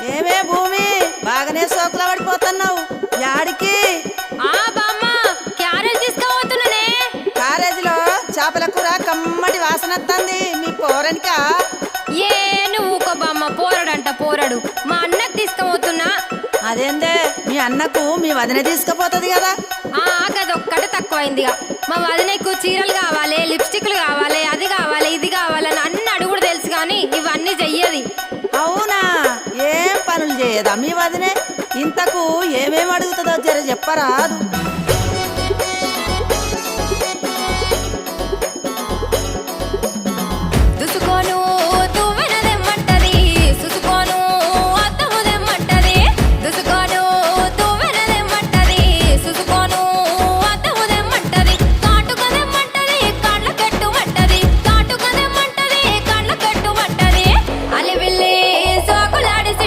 ఏమే భూమి బాగానే సోకుల పడిపోతున్నావు యాడికి? బామ్మ క్యారేజ్ తీసుకుపోతున్నానే. కారేజీలో చేపల కూర కమ్మటి వాసన వస్తుంది. మీ పోరనికా? ఏ నువ్వు ఊకో బామ్మ, పోరడంట పోరడు. మా అన్నకు తీసుకుపోతున్నా. అదేందే మీ అన్నకు మీ వదిన తీసుకుపోతుంది కదా? గదొక్కటి తక్కువైందిగా. మా వదినకు చీరలు కావాలి, లిప్స్టిక్లు కావాలి, అది కావాలి ఇది కావాలని అన్ని అడుగుడు తెలుసు కానీ ఇవన్నీ చెయ్యది. అవునా? ఏం పనులు చేయదా మీ వదినే? ఇంతకు ఏమేమి అడుగుతుందో జర చెప్పరాదు.